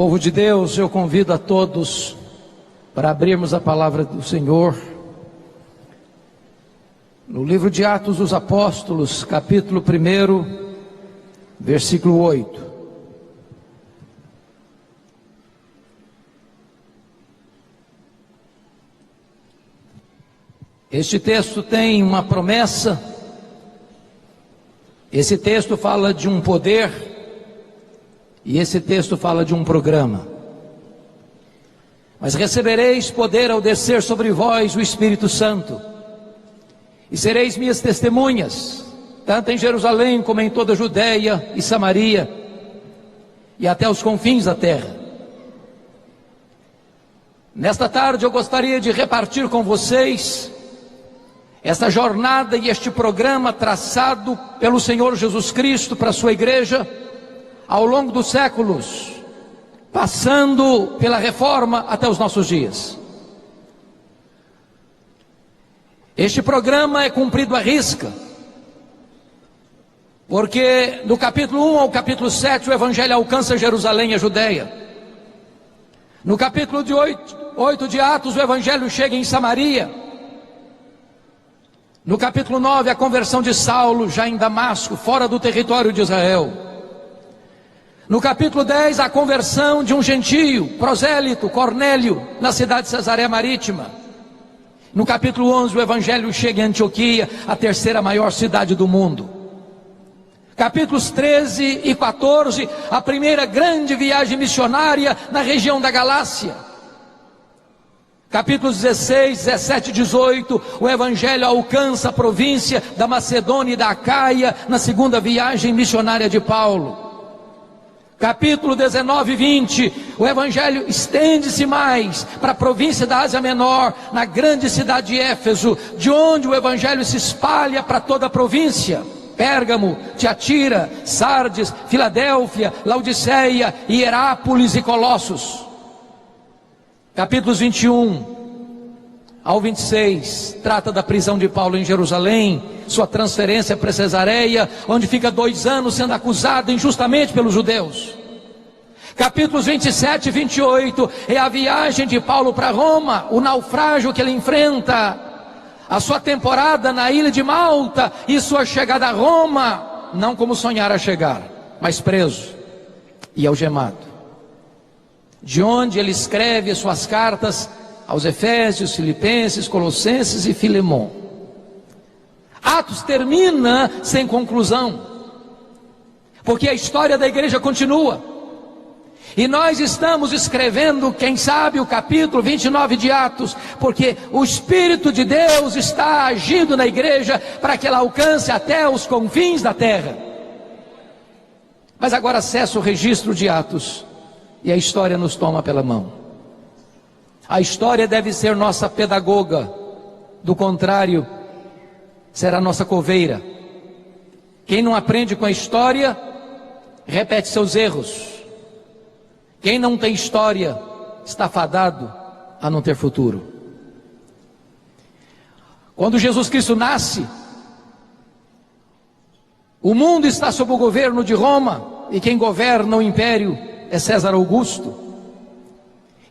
Povo de Deus, eu convido a todos para abrirmos a palavra do Senhor no livro de Atos dos Apóstolos, capítulo 1, versículo 8. Este texto tem uma promessa. Esse texto fala de um poder, e esse texto fala de um programa. Mas recebereis poder ao descer sobre vós o Espírito Santo, e sereis minhas testemunhas, tanto em Jerusalém como em toda a Judeia e Samaria, e até os confins da terra. Nesta tarde eu gostaria de repartir com vocês esta jornada e este programa traçado pelo Senhor Jesus Cristo para a sua igreja ao longo dos séculos, passando pela reforma até os nossos dias. Este programa é cumprido à risca, porque do capítulo 1 ao capítulo 7 o Evangelho alcança Jerusalém e a Judeia. No capítulo 8 de Atos o Evangelho chega em Samaria. No capítulo 9 a conversão de Saulo já em Damasco, fora do território de Israel. No capítulo 10 a conversão de um gentio, prosélito, Cornélio, na cidade de Cesareia Marítima. No capítulo 11 o Evangelho chega em Antioquia, a terceira maior cidade do mundo. Capítulos 13 e 14, a primeira grande viagem missionária na região da Galácia. Capítulos 16, 17 e 18, o Evangelho alcança a província da Macedônia e da Acaia, na segunda viagem missionária de Paulo. Capítulo 19 e 20, o Evangelho estende-se mais para a província da Ásia Menor, na grande cidade de Éfeso, de onde o Evangelho se espalha para toda a província. Pérgamo, Tiatira, Sardes, Filadélfia, Laodiceia, Hierápolis e Colossos. Capítulos 21 ao 26, trata da prisão de Paulo em Jerusalém, sua transferência para Cesareia, onde fica 2 anos sendo acusado injustamente pelos judeus. Capítulos 27 e 28, é a viagem de Paulo para Roma, o naufrágio que ele enfrenta, a sua temporada na ilha de Malta e sua chegada a Roma, não como sonhara chegar, mas preso e algemado. De onde ele escreve suas cartas aos Efésios, Filipenses, Colossenses e Filemon. Atos termina sem conclusão, porque a história da igreja continua. E nós estamos escrevendo, quem sabe, o capítulo 29 de Atos, porque o Espírito de Deus está agindo na igreja para que ela alcance até os confins da terra. Mas agora acessa o registro de Atos, e a história nos toma pela mão. A história deve ser nossa pedagoga, do contrário, será nossa coveira. Quem não aprende com a história, repete seus erros. Quem não tem história, está fadado a não ter futuro. Quando Jesus Cristo nasce, o mundo está sob o governo de Roma, e quem governa o império é César Augusto.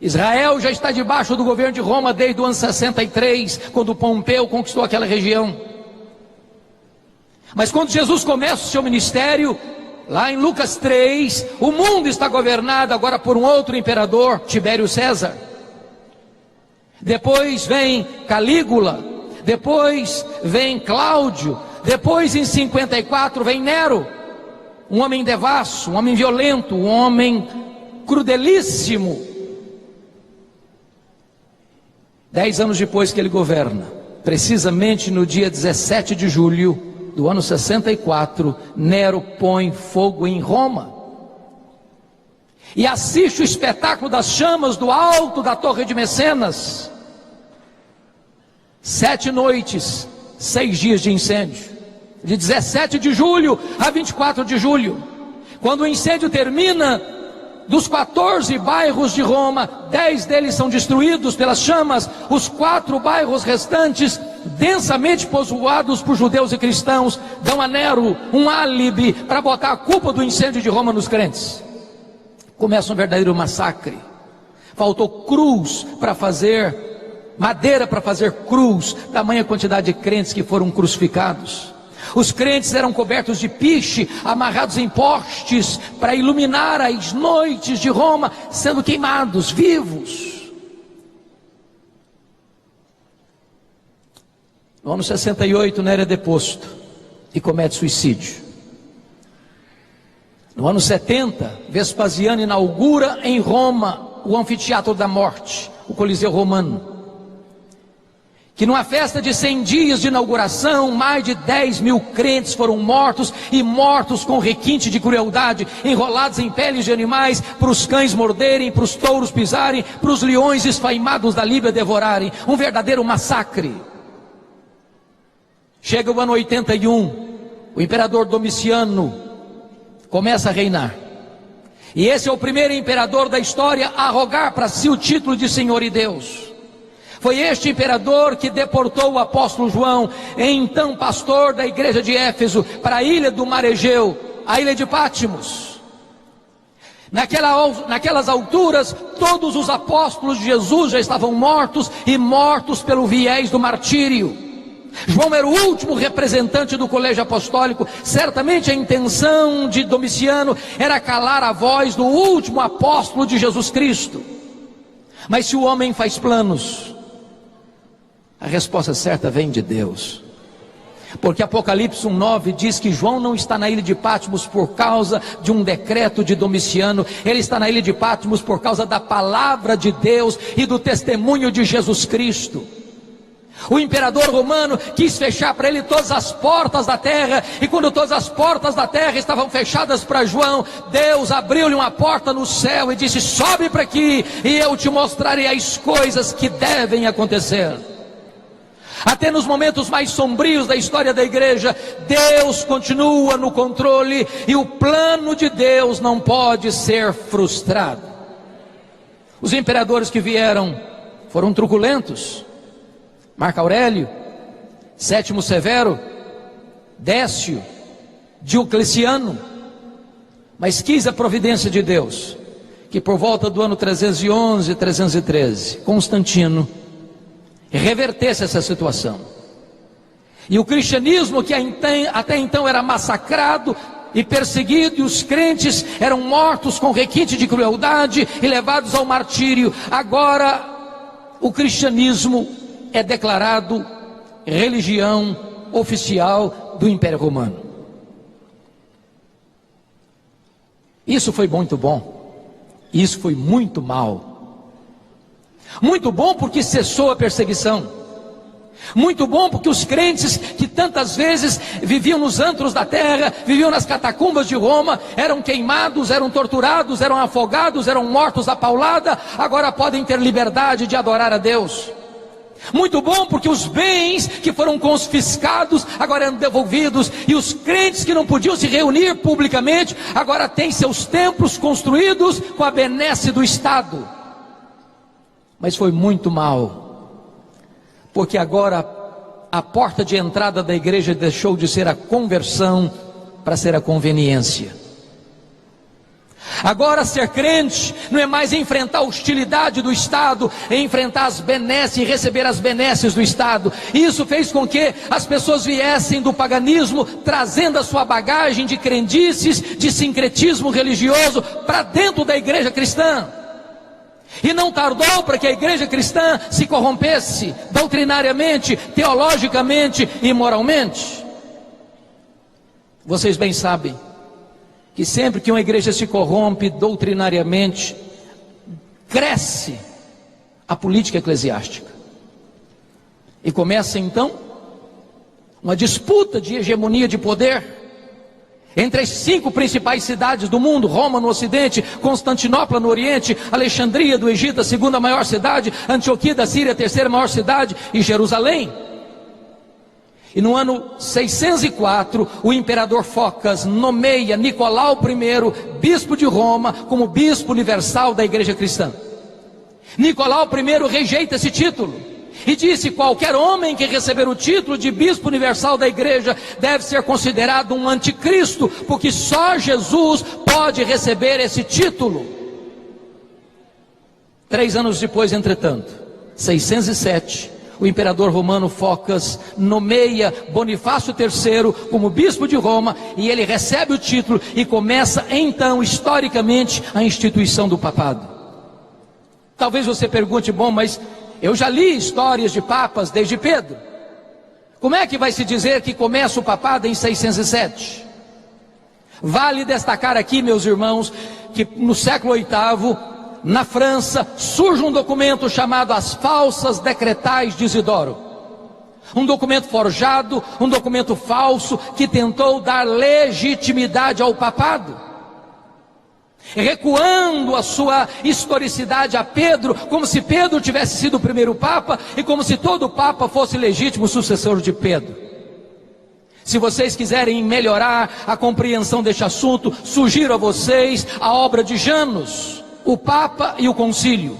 Israel já está debaixo do governo de Roma desde o ano 63, quando Pompeu conquistou aquela região. Mas quando Jesus começa o seu ministério, lá em Lucas 3, o mundo está governado agora por um outro imperador, Tibério César. Depois vem Calígula, depois vem Cláudio, depois em 54 vem Nero, um homem devasso, um homem violento, um homem crudelíssimo. 10 anos depois que ele governa, precisamente no dia 17 de julho do ano 64, Nero põe fogo em Roma e assiste o espetáculo das chamas do alto da Torre de Mecenas. 7 noites, 6 dias de incêndio, de 17 de julho a 24 de julho. Quando o incêndio termina, dos 14 bairros de Roma, 10 deles são destruídos pelas chamas. Os 4 bairros restantes, densamente povoados por judeus e cristãos, dão a Nero um álibi para botar a culpa do incêndio de Roma nos crentes. Começa um verdadeiro massacre. Faltou cruz para fazer, madeira para fazer cruz, tamanha quantidade de crentes que foram crucificados. Os crentes eram cobertos de piche, amarrados em postes, para iluminar as noites de Roma, sendo queimados vivos. No ano 68, Nero é deposto e comete suicídio. No ano 70, Vespasiano inaugura em Roma o anfiteatro da morte, o Coliseu Romano, que numa festa de 100 dias de inauguração, mais de 10 mil crentes foram mortos, e mortos com requinte de crueldade, enrolados em peles de animais, para os cães morderem, para os touros pisarem, para os leões esfaimados da Líbia devorarem. Um verdadeiro massacre. Chega o ano 81, o imperador Domiciano começa a reinar. E esse é o primeiro imperador da história a arrogar para si o título de Senhor e Deus. Foi este imperador que deportou o apóstolo João, então pastor da igreja de Éfeso, para a ilha do Mar Egeu, a ilha de Pátimos. Naquelas alturas, todos os apóstolos de Jesus já estavam mortos, e mortos pelo viés do martírio. João era o último representante do colégio apostólico. Certamente a intenção de Domiciano era calar a voz do último apóstolo de Jesus Cristo. Mas se o homem faz planos, a resposta certa vem de Deus. Porque Apocalipse 1:9 diz que João não está na ilha de Pátimos por causa de um decreto de Domiciano. Ele está na ilha de Pátimos por causa da palavra de Deus e do testemunho de Jesus Cristo. O imperador romano quis fechar para ele todas as portas da terra, e quando todas as portas da terra estavam fechadas para João, Deus abriu-lhe uma porta no céu e disse: sobe para aqui e eu te mostrarei as coisas que devem acontecer. Até nos momentos mais sombrios da história da igreja, Deus continua no controle, e o plano de Deus não pode ser frustrado. Os imperadores que vieram foram truculentos: Marco Aurélio, Sétimo Severo, Décio, Diocleciano. Mas quis a providência de Deus que por volta do ano 311, 313, Constantino revertesse essa situação. E o cristianismo, que até então era massacrado e perseguido, e os crentes eram mortos com requinte de crueldade e levados ao martírio, agora o cristianismo é declarado religião oficial do Império Romano. Isso foi muito bom, isso foi muito mal. Muito bom porque cessou a perseguição. Muito bom porque os crentes que tantas vezes viviam nos antros da terra, viviam nas catacumbas de Roma, eram queimados, eram torturados, eram afogados, eram mortos à paulada, agora podem ter liberdade de adorar a Deus. Muito bom porque os bens que foram confiscados agora eram devolvidos, e os crentes que não podiam se reunir publicamente agora têm seus templos construídos com a benesse do Estado. Mas foi muito mal, porque agora a porta de entrada da igreja deixou de ser a conversão para ser a conveniência. Agora ser crente não é mais enfrentar a hostilidade do Estado, é enfrentar as benesses e receber as benesses do Estado. Isso fez com que as pessoas viessem do paganismo, trazendo a sua bagagem de crendices, de sincretismo religioso para dentro da igreja cristã. E não tardou para que a igreja cristã se corrompesse doutrinariamente, teologicamente e moralmente. Vocês bem sabem que sempre que uma igreja se corrompe doutrinariamente, cresce a política eclesiástica. E começa então uma disputa de hegemonia de poder entre as 5 principais cidades do mundo: Roma no ocidente, Constantinopla no oriente, Alexandria do Egito, a 2ª maior cidade, Antioquia da Síria, a 3ª maior cidade, e Jerusalém. E no ano 604, o imperador Focas nomeia Nicolau I, bispo de Roma, como bispo universal da igreja cristã. Nicolau I rejeita esse título e disse: qualquer homem que receber o título de bispo universal da igreja deve ser considerado um anticristo, porque só Jesus pode receber esse título. 3 anos depois, entretanto, 607, o imperador romano Focas nomeia Bonifácio III como bispo de Roma, e ele recebe o título e começa então, historicamente, a instituição do papado. Talvez você pergunte, bom, mas eu já li histórias de papas desde Pedro. Como é que vai se dizer que começa o papado em 607? Vale destacar aqui, meus irmãos, que no século VIII, na França, surge um documento chamado As Falsas Decretais de Isidoro. Um documento forjado, um documento falso, que tentou dar legitimidade ao papado, recuando a sua historicidade a Pedro, como se Pedro tivesse sido o primeiro papa, e como se todo papa fosse legítimo sucessor de Pedro. Se vocês quiserem melhorar a compreensão deste assunto, sugiro a vocês a obra de Janus, O Papa e o Concílio,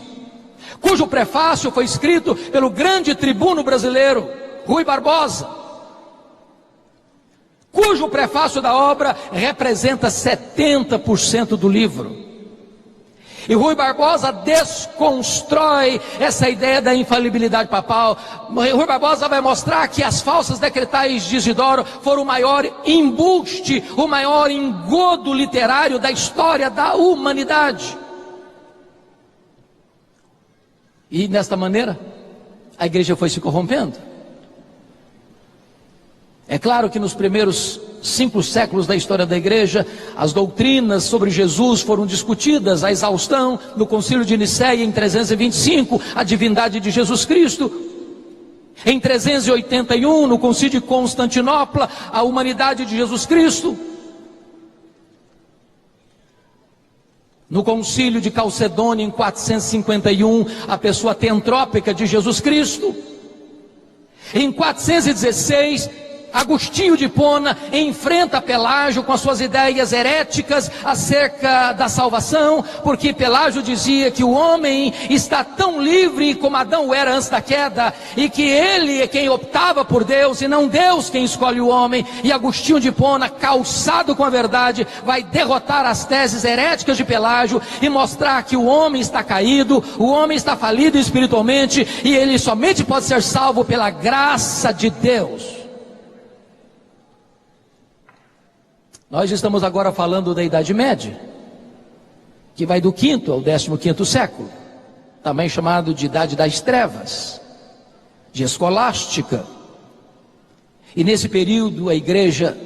cujo prefácio foi escrito pelo grande tribuno brasileiro, Rui Barbosa, cujo prefácio da obra representa 70% do livro. E Rui Barbosa desconstrói essa ideia da infalibilidade papal. Rui Barbosa vai mostrar que as falsas decretais de Isidoro foram o maior embuste, o maior engodo literário da história da humanidade. E desta maneira, a igreja foi se corrompendo. É claro que nos primeiros 5 séculos da história da igreja, as doutrinas sobre Jesus foram discutidas, a exaustão no concílio de Nicéia em 325, a divindade de Jesus Cristo. Em 381, no concílio de Constantinopla, a humanidade de Jesus Cristo. No concílio de Calcedônia em 451, a pessoa teantrópica de Jesus Cristo. Em 416, Agostinho de Hipona enfrenta Pelágio com as suas ideias heréticas acerca da salvação, porque Pelágio dizia que o homem está tão livre como Adão era antes da queda, e que ele é quem optava por Deus e não Deus quem escolhe o homem. E Agostinho de Hipona, calçado com a verdade, vai derrotar as teses heréticas de Pelágio e mostrar que o homem está caído, o homem está falido espiritualmente, e ele somente pode ser salvo pela graça de Deus. Nós estamos agora falando da Idade Média, que vai do 5º ao 15º século, também chamado de Idade das Trevas, de Escolástica. E nesse período a igreja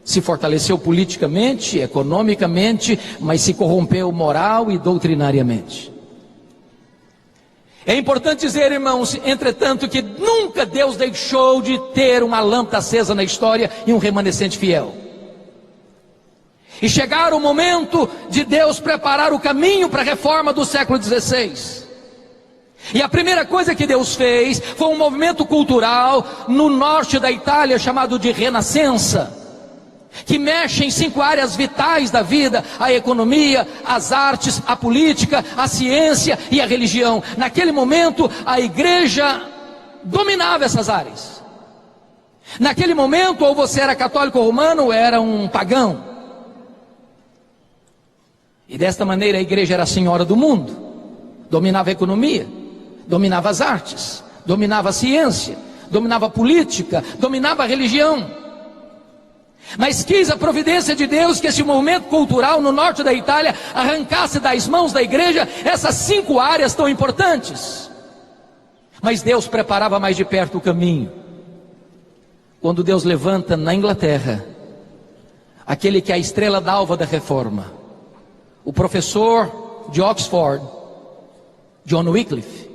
se fortaleceu politicamente, economicamente, mas se corrompeu moral e doutrinariamente. É importante dizer, irmãos, entretanto, que nunca Deus deixou de ter uma lâmpada acesa na história e um remanescente fiel. E chegar o momento de Deus preparar o caminho para a reforma do século XVI. E a primeira coisa que Deus fez foi um movimento cultural no norte da Itália chamado de Renascença, que mexe em 5 áreas vitais da vida: a economia, as artes, a política, a ciência e a religião. Naquele momento a igreja dominava essas áreas. Naquele momento, ou você era católico ou romano ou era um pagão. E desta maneira a igreja era a senhora do mundo, dominava a economia, dominava as artes, dominava a ciência, dominava a política, dominava a religião. Mas quis a providência de Deus que esse movimento cultural no norte da Itália arrancasse das mãos da igreja essas 5 áreas tão importantes. Mas Deus preparava mais de perto o caminho, quando Deus levanta na Inglaterra aquele que é a estrela d'alva da reforma, o professor de Oxford, John Wycliffe,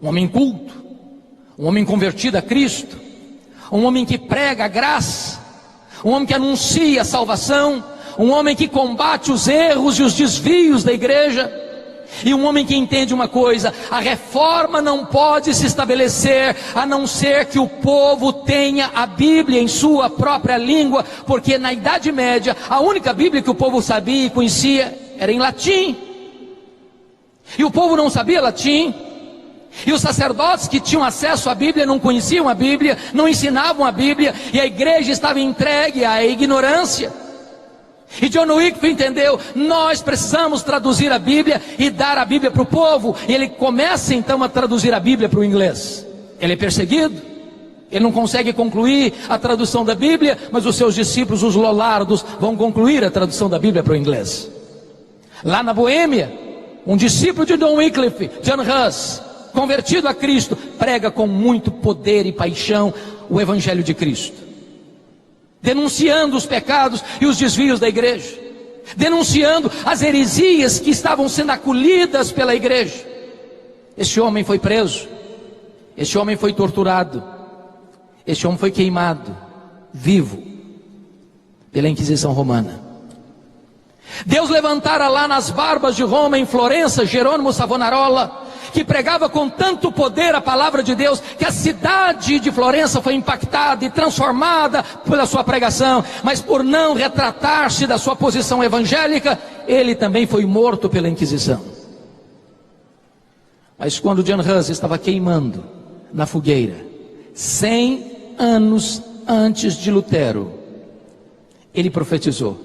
um homem culto, um homem convertido a Cristo, um homem que prega a graça, um homem que anuncia a salvação, um homem que combate os erros e os desvios da igreja, e um homem que entende uma coisa: a reforma não pode se estabelecer a não ser que o povo tenha a Bíblia em sua própria língua, porque na Idade Média a única Bíblia que o povo sabia e conhecia era em latim, e o povo não sabia latim, e os sacerdotes que tinham acesso à Bíblia não conheciam a Bíblia, não ensinavam a Bíblia, e a igreja estava entregue à ignorância. E John Wycliffe entendeu, nós precisamos traduzir a Bíblia e dar a Bíblia para o povo. E ele começa então a traduzir a Bíblia para o inglês. Ele é perseguido, ele não consegue concluir a tradução da Bíblia, mas os seus discípulos, os Lollardos, vão concluir a tradução da Bíblia para o inglês. Lá na Boêmia, um discípulo de John Wycliffe, John Hus, convertido a Cristo, prega com muito poder e paixão o Evangelho de Cristo, denunciando os pecados e os desvios da igreja, denunciando as heresias que estavam sendo acolhidas pela igreja. Este homem foi preso, este homem foi torturado, este homem foi queimado vivo pela Inquisição Romana. Deus levantara lá nas barbas de Roma, em Florença, Jerônimo Savonarola, que pregava com tanto poder a palavra de Deus, que a cidade de Florença foi impactada e transformada pela sua pregação. Mas por não retratar-se da sua posição evangélica, ele também foi morto pela Inquisição. Mas quando John Hus estava queimando na fogueira, 100 anos antes de Lutero, ele profetizou: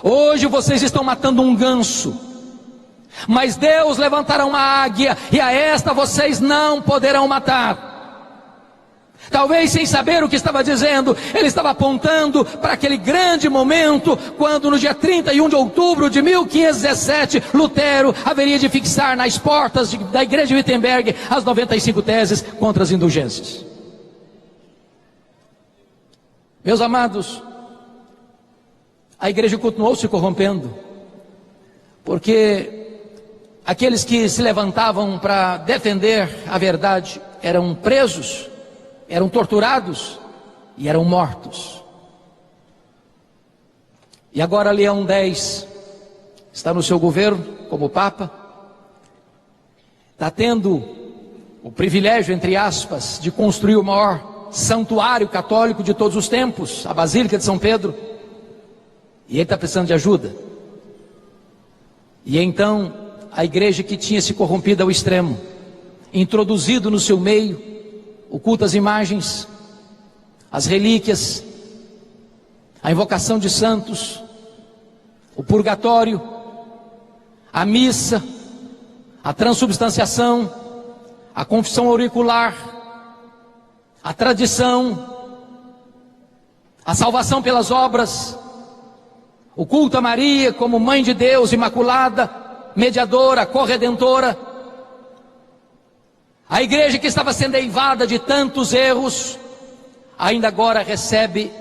hoje vocês estão matando um ganso, mas Deus levantará uma águia, e a esta vocês não poderão matar. Talvez sem saber o que estava dizendo, ele estava apontando para aquele grande momento, quando no dia 31 de outubro de 1517, Lutero haveria de fixar nas portas da igreja de Wittenberg as 95 teses contra as indulgências. Meus amados, a igreja continuou se corrompendo, porque aqueles que se levantavam para defender a verdade eram presos, eram torturados e eram mortos. E agora Leão X está no seu governo como Papa, está tendo o privilégio, entre aspas, de construir o maior santuário católico de todos os tempos, a Basílica de São Pedro, e ele está precisando de ajuda. E então a igreja, que tinha se corrompido ao extremo, introduzido no seu meio o culto às imagens, as relíquias, a invocação de santos, o purgatório, a missa, a transubstanciação, a confissão auricular, a tradição, a salvação pelas obras, o culto a Maria como Mãe de Deus, Imaculada, mediadora, corredentora. A igreja, que estava sendo eivada de tantos erros, ainda agora recebe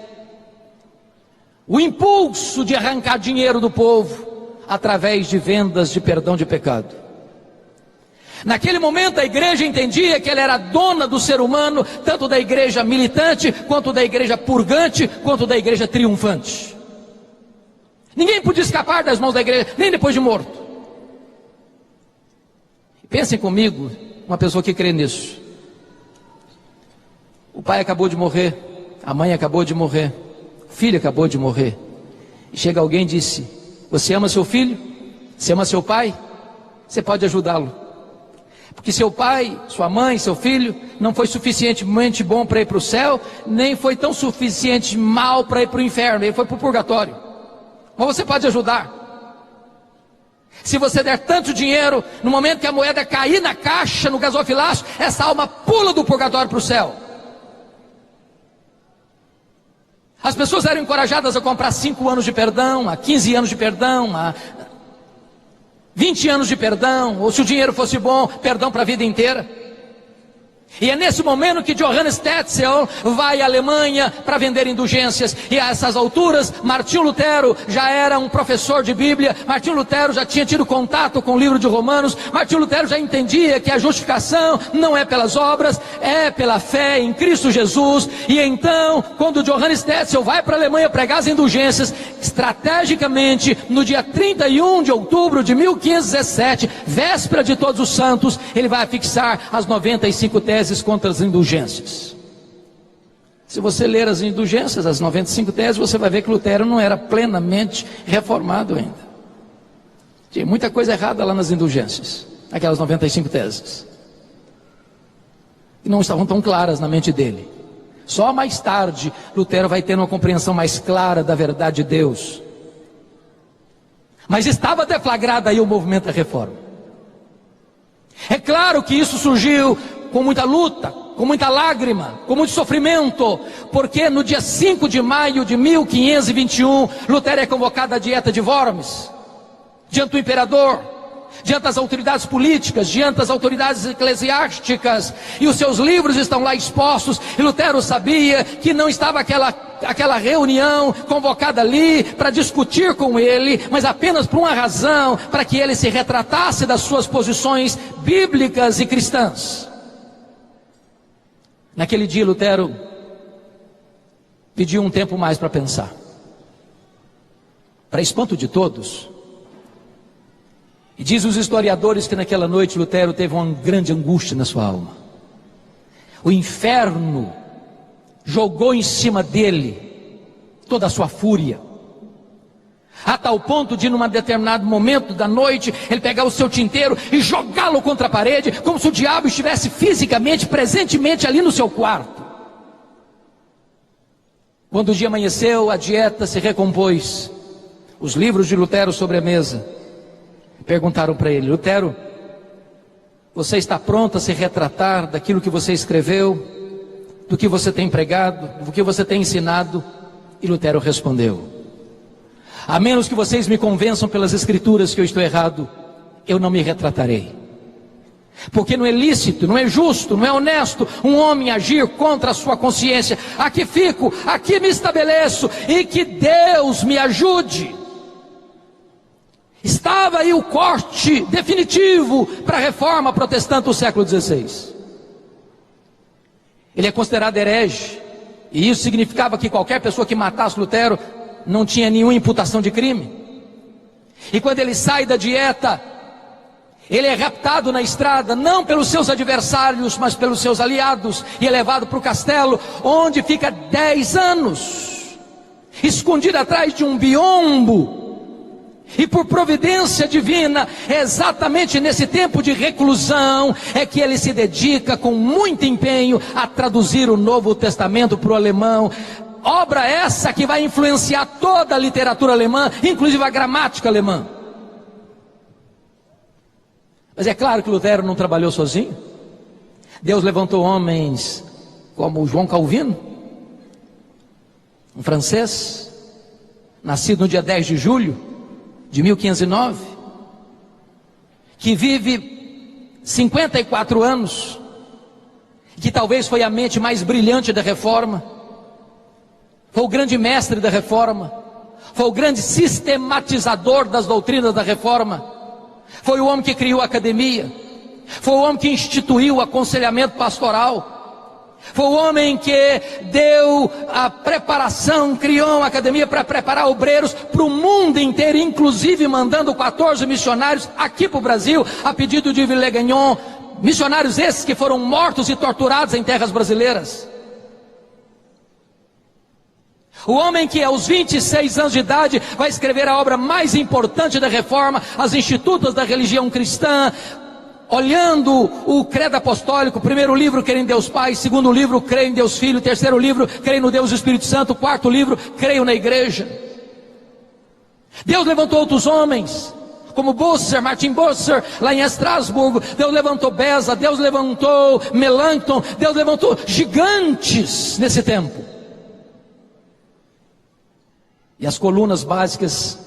o impulso de arrancar dinheiro do povo através de vendas de perdão de pecado. Naquele momento a igreja entendia que ela era dona do ser humano, tanto da igreja militante, quanto da igreja purgante, quanto da igreja triunfante. Ninguém podia escapar das mãos da igreja, nem depois de morto. Pensem comigo, uma pessoa que crê nisso. O pai acabou de morrer, a mãe acabou de morrer, o filho acabou de morrer. E chega alguém e disse: você ama seu filho? Você ama seu pai? Você pode ajudá-lo. Porque seu pai, sua mãe, seu filho não foi suficientemente bom para ir para o céu, nem foi tão suficiente mal para ir para o inferno, ele foi para o purgatório. Mas você pode ajudar. Se você der tanto dinheiro, no momento que a moeda cair na caixa, no gasofilácio, essa alma pula do purgatório para o céu. As pessoas eram encorajadas a comprar 5 anos de perdão, a 15 anos de perdão, a 20 anos de perdão, ou se o dinheiro fosse bom, perdão para a vida inteira. E é nesse momento que Johannes Tetzel vai à Alemanha para vender indulgências. E a essas alturas, Martinho Lutero já era um professor de Bíblia. Martinho Lutero já tinha tido contato com o livro de Romanos. Martinho Lutero já entendia que a justificação não é pelas obras, é pela fé em Cristo Jesus. E então, quando Johannes Tetzel vai para a Alemanha pregar as indulgências, estrategicamente, no dia 31 de outubro de 1517, véspera de Todos os Santos, ele vai fixar as 95 teses contra as indulgências. Se você ler as indulgências, as 95 teses, você vai ver que Lutero não era plenamente reformado ainda. Tinha muita coisa errada lá nas indulgências, aquelas 95 teses, que não estavam tão claras na mente dele. Só mais tarde, Lutero vai ter uma compreensão mais clara da verdade de Deus. Mas estava deflagrado aí o movimento da reforma. É claro que isso surgiu com muita luta, com muita lágrima, com muito sofrimento, porque no dia 5 de maio de 1521, Lutero é convocado à dieta de Worms, diante do imperador, diante das autoridades políticas, diante das autoridades eclesiásticas, e os seus livros estão lá expostos, e Lutero sabia que não estava aquela reunião convocada ali para discutir com ele, mas apenas por uma razão, para que ele se retratasse das suas posições bíblicas e cristãs. Naquele dia Lutero pediu um tempo mais para pensar. Para espanto de todos, e diz os historiadores que naquela noite Lutero teve uma grande angústia na sua alma. O inferno jogou em cima dele toda a sua fúria, a tal ponto de, num determinado momento da noite, ele pegar o seu tinteiro e jogá-lo contra a parede, como se o diabo estivesse fisicamente, presentemente ali no seu quarto. Quando o dia amanheceu, a dieta se recompôs, os livros de Lutero sobre a mesa. Perguntaram para ele: Lutero, você está pronto a se retratar daquilo que você escreveu, do que você tem pregado, do que você tem ensinado? E Lutero respondeu: a menos que vocês me convençam pelas escrituras que eu estou errado, eu não me retratarei. Porque não é lícito, não é justo, não é honesto um homem agir contra a sua consciência. Aqui fico, aqui me estabeleço, e que Deus me ajude. Estava aí o corte definitivo para a reforma protestante do século XVI. Ele é considerado herege, e isso significava que qualquer pessoa que matasse Lutero não tinha nenhuma imputação de crime. E quando ele sai da dieta, ele é raptado na estrada, não pelos seus adversários, mas pelos seus aliados, e é levado para o castelo, onde fica 10 anos, escondido atrás de um biombo. E por providência divina, exatamente nesse tempo de reclusão, é que ele se dedica com muito empenho a traduzir o Novo Testamento para o alemão. Obra essa que vai influenciar toda a literatura alemã, inclusive a gramática alemã. Mas é claro que Lutero não trabalhou sozinho. Deus levantou homens como João Calvino, um francês, nascido no dia 10 de julho de 1509, que vive 54 anos, que talvez foi a mente mais brilhante da reforma, foi o grande mestre da reforma, foi o grande sistematizador das doutrinas da reforma, foi o homem que criou a academia, foi o homem que instituiu o aconselhamento pastoral, foi o homem que deu a preparação, criou uma academia para preparar obreiros para o mundo inteiro, inclusive mandando 14 missionários aqui para o Brasil, a pedido de Villegagnon, missionários esses que foram mortos e torturados em terras brasileiras. O homem que aos 26 anos de idade vai escrever a obra mais importante da reforma, as Institutas da Religião Cristã, olhando o credo apostólico. Primeiro livro, creio em Deus Pai. Segundo livro, creio em Deus Filho. Terceiro livro, creio no Deus Espírito Santo. Quarto livro, creio na igreja. Deus levantou outros homens, como Busser, Martin Busser, lá em Estrasburgo. Deus levantou Beza, Deus levantou Melanchthon, Deus levantou gigantes nesse tempo. E as colunas básicas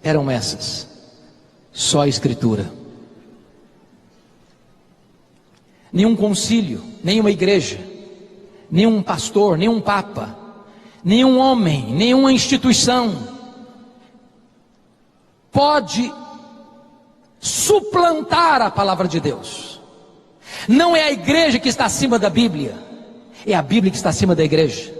eram essas: só a Escritura. Nenhum concílio, nenhuma igreja, nenhum pastor, nenhum papa, nenhum homem, nenhuma instituição pode suplantar a palavra de Deus. Não é a igreja que está acima da Bíblia, é a Bíblia que está acima da igreja.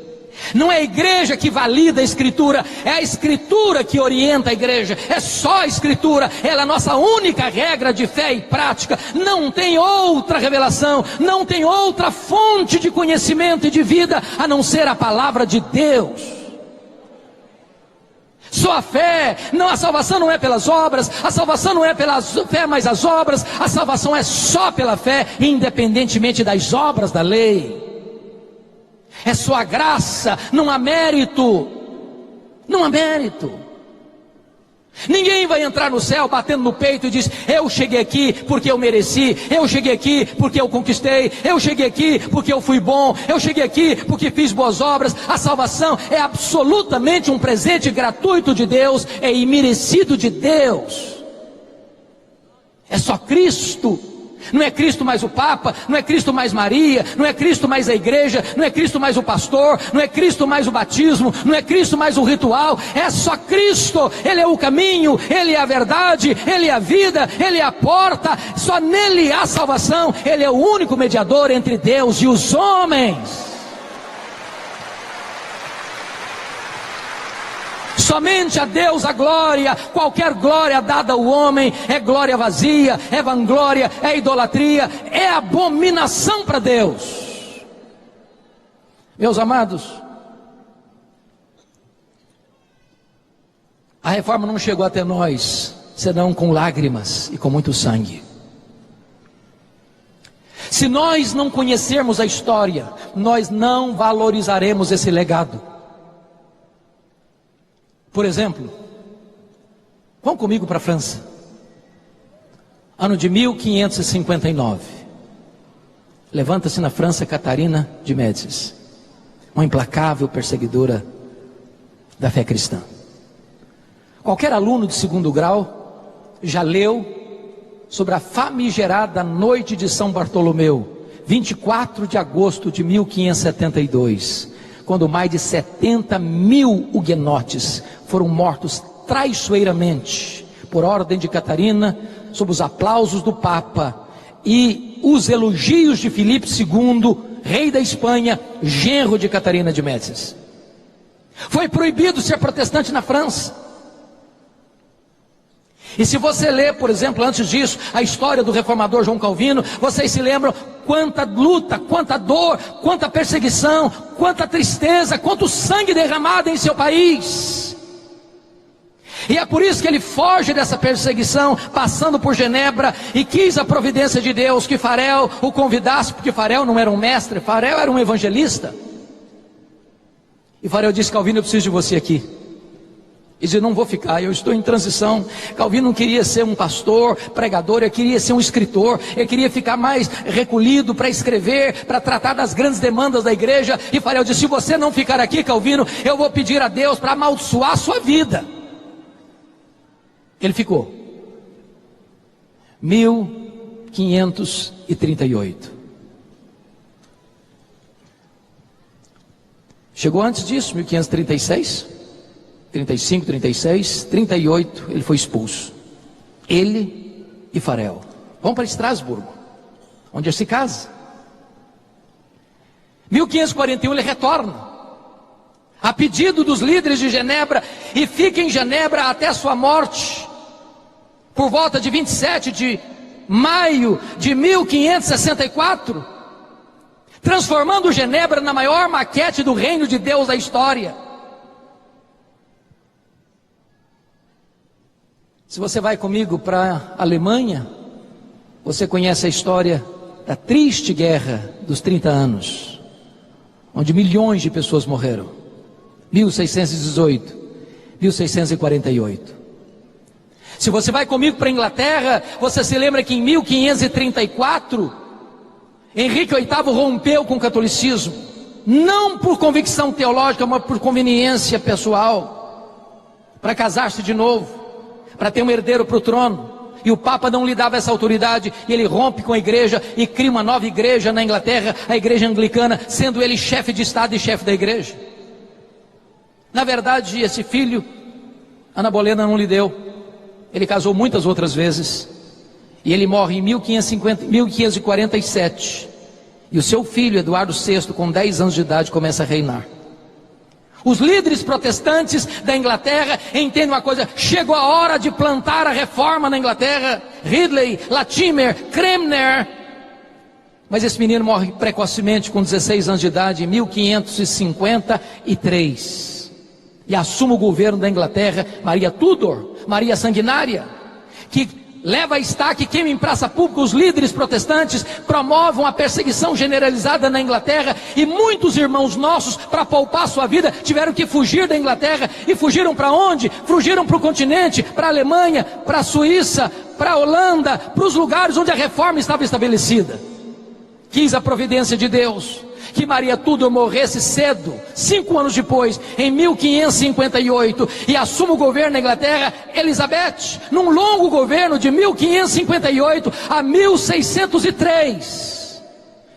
Não é a igreja que valida a Escritura, é a Escritura que orienta a igreja. É só a Escritura, ela é a nossa única regra de fé e prática. Não tem outra revelação, não tem outra fonte de conhecimento e de vida a não ser a palavra de Deus. Só a fé, não, a salvação não é pelas obras, a salvação não é pela fé mais as obras, a salvação é só pela fé, independentemente das obras da lei. É só a graça, não há mérito. Não há mérito. Ninguém vai entrar no céu batendo no peito e diz: eu cheguei aqui porque eu mereci, eu cheguei aqui porque eu conquistei, eu cheguei aqui porque eu fui bom, eu cheguei aqui porque fiz boas obras. A salvação é absolutamente um presente gratuito de Deus, é imerecido de Deus. É só Cristo. Não é Cristo mais o Papa, não é Cristo mais Maria, não é Cristo mais a igreja, não é Cristo mais o pastor, não é Cristo mais o batismo, não é Cristo mais o ritual, é só Cristo. Ele é o caminho, Ele é a verdade, Ele é a vida, Ele é a porta, só nele há salvação. Ele é o único mediador entre Deus e os homens. Somente a Deus a glória. Qualquer glória dada ao homem é glória vazia, é vanglória, é idolatria, é abominação para Deus. Meus amados, a reforma não chegou até nós senão com lágrimas e com muito sangue. Se nós não conhecermos a história, nós não valorizaremos esse legado. Por exemplo, vão comigo para a França, ano de 1559, levanta-se na França Catarina de Médicis, uma implacável perseguidora da fé cristã. Qualquer aluno de segundo grau já leu sobre a famigerada noite de São Bartolomeu, 24 de agosto de 1572, quando mais de 70 mil huguenotes foram mortos traiçoeiramente, por ordem de Catarina, sob os aplausos do Papa e os elogios de Filipe II, rei da Espanha, genro de Catarina de Médicis. Foi proibido ser protestante na França. E se você ler, por exemplo, antes disso, a história do reformador João Calvino, vocês se lembram quanta luta, quanta dor, quanta perseguição, quanta tristeza, quanto sangue derramado em seu país. E é por isso que ele foge dessa perseguição, passando por Genebra, e quis a providência de Deus que Farel o convidasse, porque Farel não era um mestre, Farel era um evangelista. E Farel disse: Calvino, eu preciso de você aqui. E disse: não vou ficar, eu estou em transição. Calvino não queria ser um pastor, pregador, ele queria ser um escritor, ele queria ficar mais recolhido para escrever, para tratar das grandes demandas da igreja. E Farel disse: se você não ficar aqui, Calvino, eu vou pedir a Deus para amaldiçoar a sua vida. Ele ficou. 1538. Chegou antes disso, 1536, 35, 36, 38, ele foi expulso. Ele e Farel. Vão para Estrasburgo, onde ele se casa. 1541 ele retorna, a pedido dos líderes de Genebra, e fica em Genebra até a sua morte, por volta de 27 de maio de 1564, transformando Genebra na maior maquete do reino de Deus da história. Se você vai comigo para a Alemanha, você conhece a história da triste guerra dos 30 anos, onde milhões de pessoas morreram. 1618, 1648. Se você vai comigo para a Inglaterra, você se lembra que em 1534, Henrique VIII rompeu com o catolicismo, não por convicção teológica, mas por conveniência pessoal, para casar-se de novo, para ter um herdeiro para o trono. E o Papa não lhe dava essa autoridade, e ele rompe com a igreja e cria uma nova igreja na Inglaterra, a igreja anglicana, sendo ele chefe de estado e chefe da igreja. Na verdade, esse filho, Ana Bolena não lhe deu. Ele casou muitas outras vezes, e ele morre em 1547, e o seu filho, Eduardo VI, com 10 anos de idade, começa a reinar. Os líderes protestantes da Inglaterra entendem uma coisa: chegou a hora de plantar a reforma na Inglaterra. Ridley, Latimer, Cranmer. Mas esse menino morre precocemente, com 16 anos de idade, em 1553. E assume o governo da Inglaterra Maria Tudor, Maria Sanguinária, que leva a estaca e queima em praça pública os líderes protestantes, promovam a perseguição generalizada na Inglaterra, e muitos irmãos nossos, para poupar sua vida, tiveram que fugir da Inglaterra. E fugiram para onde? Fugiram para o continente, para a Alemanha, para a Suíça, para a Holanda, para os lugares onde a reforma estava estabelecida. Quis a providência de Deus que Maria Tudor morresse cedo, 5 anos depois, em 1558, e assuma o governo da Inglaterra Elizabeth, num longo governo de 1558 a 1603.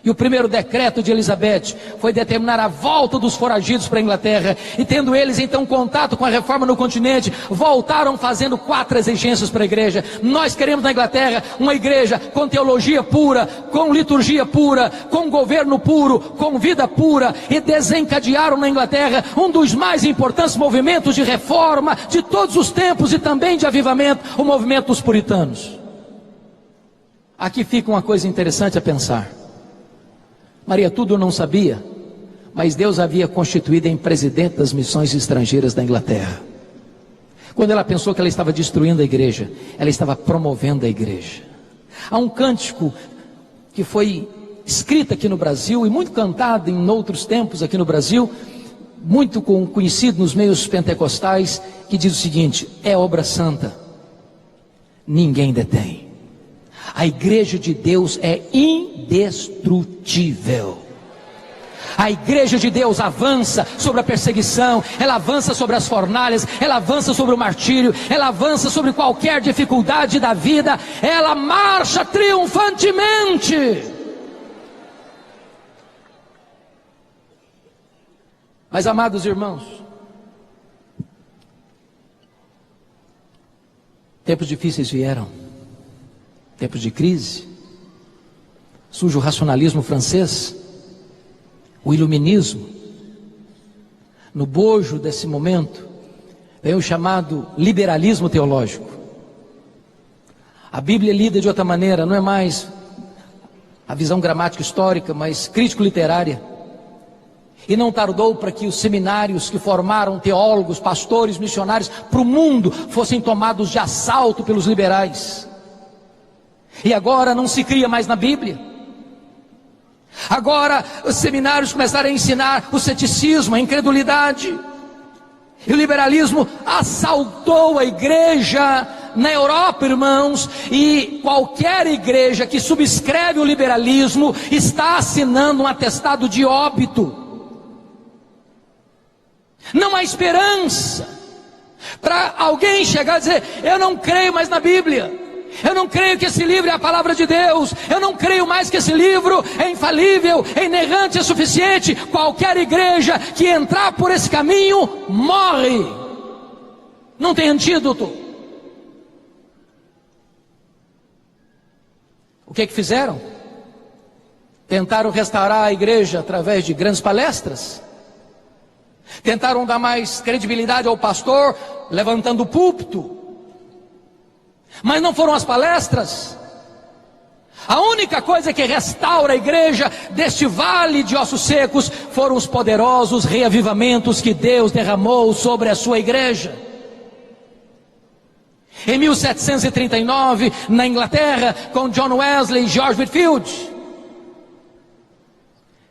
E o primeiro decreto de Elizabeth foi determinar a volta dos foragidos para a Inglaterra. E tendo eles então contato com a reforma no continente, voltaram fazendo 4 exigências para a igreja. Nós queremos na Inglaterra uma igreja com teologia pura, com liturgia pura, com governo puro, com vida pura. E desencadearam na Inglaterra um dos mais importantes movimentos de reforma de todos os tempos e também de avivamento, o movimento dos puritanos. Aqui fica uma coisa interessante a pensar. Maria Tudor não sabia, mas Deus havia constituído em presidente das missões estrangeiras da Inglaterra. Quando ela pensou que ela estava destruindo a igreja, ela estava promovendo a igreja. Há um cântico que foi escrito aqui no Brasil e muito cantado em outros tempos aqui no Brasil, muito conhecido nos meios pentecostais, que diz o seguinte: é obra santa, ninguém detém. A igreja de Deus é indestrutível. A igreja de Deus avança sobre a perseguição, ela avança sobre as fornalhas, ela avança sobre o martírio, ela avança sobre qualquer dificuldade da vida, ela marcha triunfantemente. Mas, amados irmãos, tempos difíceis vieram. Tempos de crise, surge o racionalismo francês, o iluminismo. No bojo desse momento, vem o chamado liberalismo teológico. A Bíblia é lida de outra maneira, não é mais a visão gramática histórica, mas crítico-literária. E não tardou para que os seminários que formaram teólogos, pastores, missionários para o mundo fossem tomados de assalto pelos liberais. E agora não se cria mais na Bíblia. Agora os seminários começaram a ensinar o ceticismo, a incredulidade. E o liberalismo assaltou a igreja na Europa, irmãos. E qualquer igreja que subscreve o liberalismo está assinando um atestado de óbito. Não há esperança para alguém chegar e dizer: eu não creio mais na Bíblia. Eu não creio que esse livro é a palavra de Deus. Eu não creio mais que esse livro é infalível, é inerrante, é suficiente. Qualquer igreja que entrar por esse caminho morre. Não tem antídoto. O que fizeram? Tentaram restaurar a igreja através de grandes palestras. Tentaram dar mais credibilidade ao pastor, levantando o púlpito. Mas não foram as palestras. A única coisa que restaura a igreja deste vale de ossos secos foram os poderosos reavivamentos que Deus derramou sobre a sua igreja. Em 1739, na Inglaterra, com John Wesley e George Whitefield.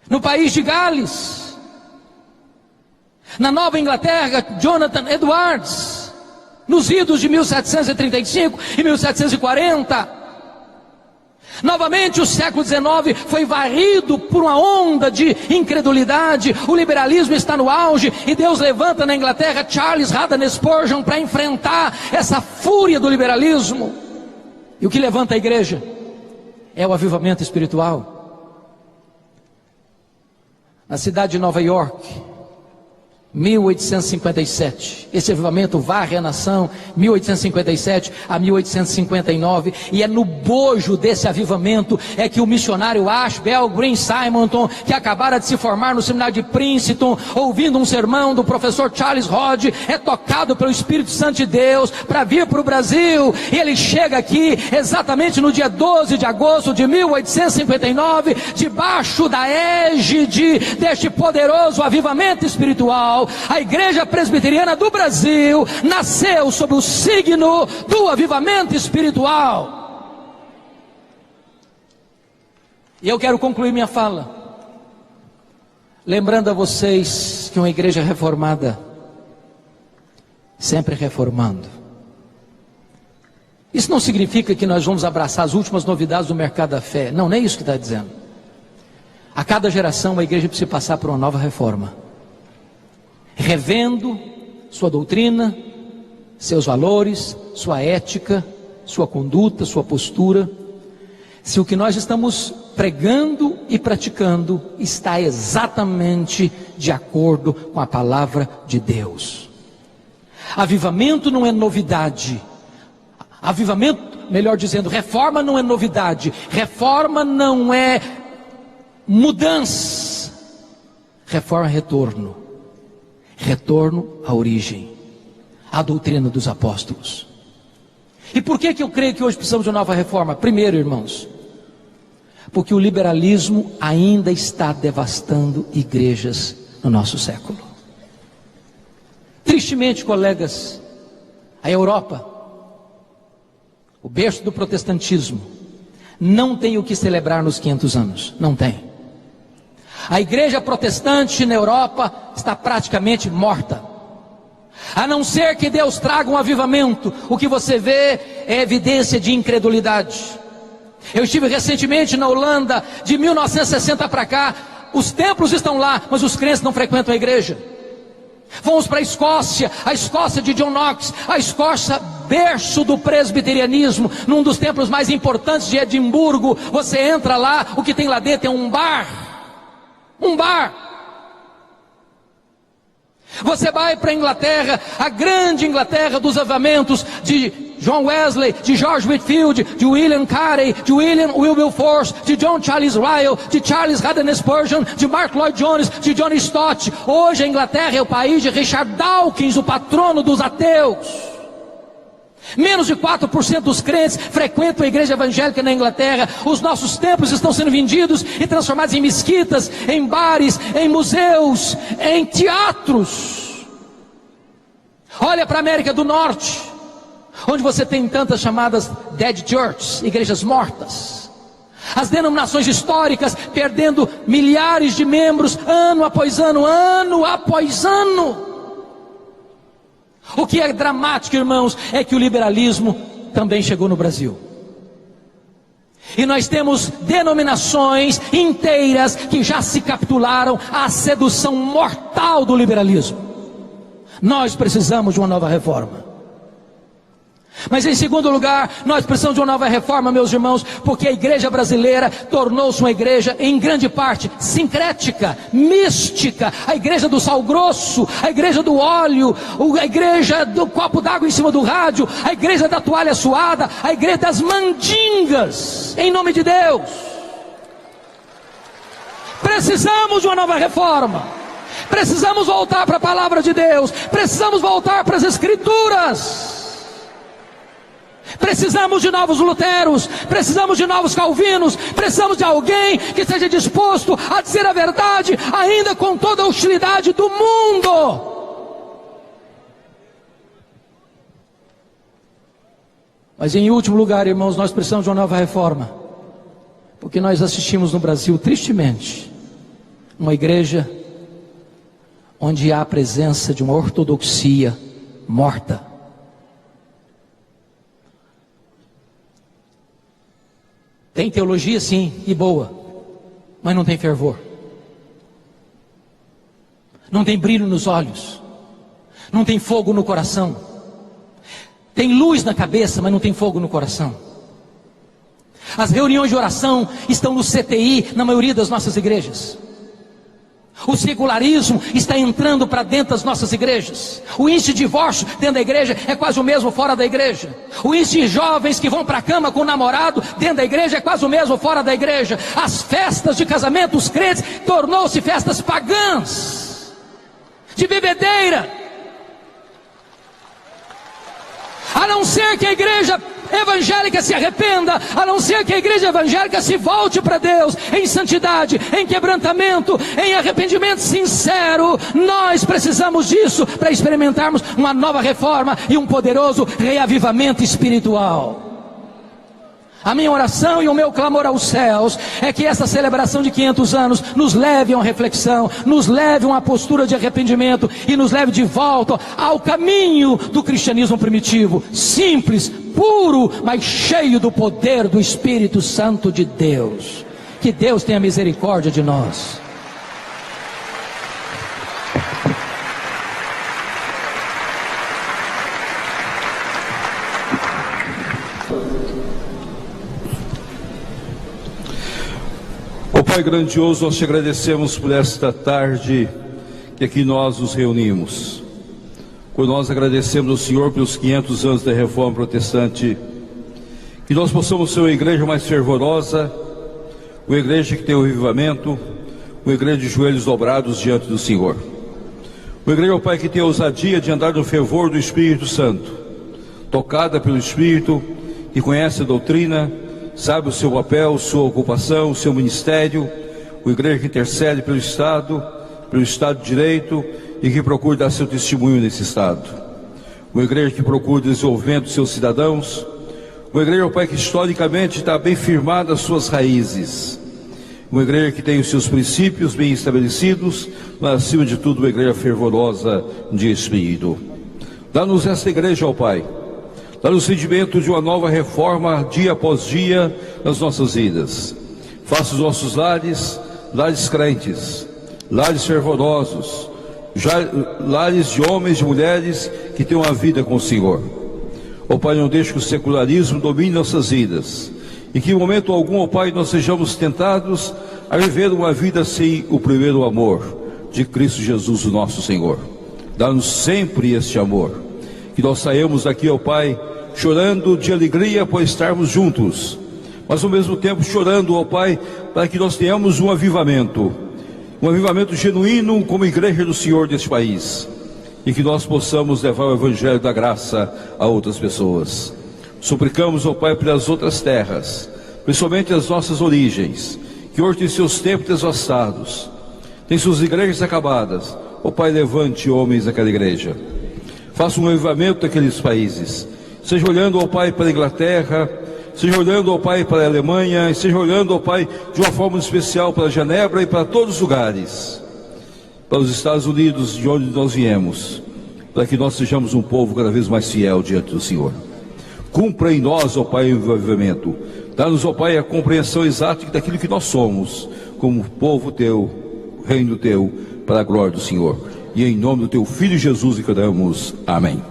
No país de Gales. Na Nova Inglaterra, Jonathan Edwards. Nos idos de 1735 e 1740. Novamente o século XIX foi varrido por uma onda de incredulidade. O liberalismo está no auge e Deus levanta na Inglaterra Charles Haddon Spurgeon para enfrentar essa fúria do liberalismo. E o que levanta a igreja é o avivamento espiritual. Na cidade de Nova York, 1857, esse avivamento varre a nação, 1857 a 1859, e é no bojo desse avivamento é que o missionário Ashbel Green Simonton, que acabara de se formar no seminário de Princeton, ouvindo um sermão do professor Charles Hodge, é tocado pelo Espírito Santo de Deus para vir para o Brasil, e ele chega aqui exatamente no dia 12 de agosto de 1859, debaixo da égide deste poderoso avivamento espiritual. espiritual, a Igreja Presbiteriana do Brasil nasceu sob o signo do avivamento espiritual. E eu quero concluir minha fala lembrando a vocês que uma igreja reformada, sempre reformando, isso não significa que nós vamos abraçar as últimas novidades do mercado da fé. Não, nem isso que está dizendo. A cada geração a igreja precisa passar por uma nova reforma, revendo sua doutrina, seus valores, sua ética, sua conduta, sua postura, se o que nós estamos pregando e praticando está exatamente de acordo com a palavra de Deus. Avivamento não é novidade. Avivamento, melhor dizendo, reforma não é novidade. Reforma não é mudança. Reforma é retorno. Retorno à origem, à doutrina dos apóstolos. E por que eu creio que hoje precisamos de uma nova reforma? Primeiro, irmãos, porque o liberalismo ainda está devastando igrejas no nosso século. Tristemente, colegas, a Europa, o berço do protestantismo, não tem o que celebrar nos 500 anos, não tem. A igreja protestante na Europa está praticamente morta. A não ser que Deus traga um avivamento, o que você vê é evidência de incredulidade. Eu estive recentemente na Holanda, de 1960 para cá, os templos estão lá, mas os crentes não frequentam a igreja. Fomos para a Escócia de John Knox, a Escócia, berço do presbiterianismo, num dos templos mais importantes de Edimburgo. Você entra lá, o que tem lá dentro é um bar. Você vai para a Inglaterra, a grande Inglaterra dos avivamentos, de John Wesley, de George Whitefield, de William Carey, de William Wilberforce, de John Charles Ryle, de Charles Haddon Spurgeon, de Mark Lloyd Jones, de John Stott. Hoje a Inglaterra é o país de Richard Dawkins, o patrono dos ateus. Menos de 4% dos crentes frequentam a igreja evangélica na Inglaterra. Os nossos templos estão sendo vendidos e transformados em mesquitas, em bares, em museus, em teatros. Olha para a América do Norte, onde você tem tantas chamadas dead churches, igrejas mortas. As denominações históricas perdendo milhares de membros, ano após ano, ano após ano. O que é dramático, irmãos, é que o liberalismo também chegou no Brasil. E nós temos denominações inteiras que já se capitularam à sedução mortal do liberalismo. Nós precisamos de uma nova reforma. Mas em segundo lugar, nós precisamos de uma nova reforma, meus irmãos, porque a igreja brasileira tornou-se uma igreja, em grande parte, sincrética, mística. A igreja do sal grosso, a igreja do óleo, a igreja do copo d'água em cima do rádio, a igreja da toalha suada, a igreja das mandingas, em nome de Deus. Precisamos de uma nova reforma. Precisamos voltar para a palavra de Deus. Precisamos voltar para as Escrituras. Precisamos de novos Luteros, precisamos de novos Calvinos, precisamos de alguém que esteja disposto a dizer a verdade, ainda com toda a hostilidade do mundo. Mas em último lugar, irmãos, nós precisamos de uma nova reforma, porque nós assistimos no Brasil, tristemente, uma igreja onde há a presença de uma ortodoxia morta. Tem teologia sim, e boa, mas não tem fervor. Não tem brilho nos olhos. Não tem fogo no coração. Tem luz na cabeça, mas não tem fogo no coração. As reuniões de oração estão no CTI na maioria das nossas igrejas. O secularismo está entrando para dentro das nossas igrejas. O índice de divórcio dentro da igreja é quase o mesmo fora da igreja. O índice de jovens que vão para a cama com o namorado dentro da igreja é quase o mesmo fora da igreja. As festas de casamento dos crentes tornou-se festas pagãs, de bebedeira. A não ser que a igreja evangélica se arrependa, a não ser que a igreja evangélica se volte para Deus em santidade, em quebrantamento, em arrependimento sincero. Nós precisamos disso para experimentarmos uma nova reforma e um poderoso reavivamento espiritual. A minha oração e o meu clamor aos céus é que essa celebração de 500 anos nos leve a uma reflexão, nos leve a uma postura de arrependimento e nos leve de volta ao caminho do cristianismo primitivo, simples, puro, mas cheio do poder do Espírito Santo de Deus. Que Deus tenha misericórdia de nós. Pai grandioso, nós te agradecemos por esta tarde que aqui nós nos reunimos. Por nós agradecemos ao Senhor pelos 500 anos da Reforma Protestante, que nós possamos ser uma igreja mais fervorosa, uma igreja que tem o avivamento, uma igreja de joelhos dobrados diante do Senhor. Uma igreja, ó Pai, que tem a ousadia de andar no fervor do Espírito Santo, tocada pelo Espírito, que conhece a doutrina, sabe o seu papel, sua ocupação, o seu ministério. Uma igreja que intercede pelo Estado de Direito e que procura dar seu testemunho nesse Estado. Uma igreja que procura desenvolvimento dos seus cidadãos. Uma igreja, Pai, que historicamente está bem firmada as suas raízes. Uma igreja que tem os seus princípios bem estabelecidos, mas acima de tudo uma igreja fervorosa de Espírito. Dá-nos esta igreja, ó Pai. Dá-nos o sentimento de uma nova reforma dia após dia nas nossas vidas. Faça os nossos lares crentes, lares fervorosos, lares de homens e mulheres que têm uma vida com o Senhor. Ó Pai, não deixe que o secularismo domine nossas vidas, e que em momento algum, ó Pai, nós sejamos tentados a viver uma vida sem o primeiro amor de Cristo Jesus, o nosso Senhor. Dá-nos sempre este amor, que nós saímos daqui, ó Pai, chorando de alegria por estarmos juntos, mas ao mesmo tempo chorando, ó Pai, para que nós tenhamos um avivamento genuíno como igreja do Senhor deste país, e que nós possamos levar o Evangelho da graça a outras pessoas. Suplicamos, ó Pai, pelas outras terras, principalmente as nossas origens, que hoje têm seus templos devastados, têm suas igrejas acabadas. Ó Pai, levante homens daquela igreja, faça um avivamento daqueles países, seja olhando, ó Pai, para a Inglaterra, seja olhando, ó Pai, para a Alemanha, seja olhando, ó Pai, de uma forma especial para Genebra e para todos os lugares, para os Estados Unidos, de onde nós viemos, para que nós sejamos um povo cada vez mais fiel diante do Senhor. Cumpra em nós, ó Pai, o avivamento. Dá-nos, ó Pai, a compreensão exata daquilo que nós somos, como povo Teu, reino Teu, para a glória do Senhor. E em nome do Teu Filho Jesus, que oramos. Amém.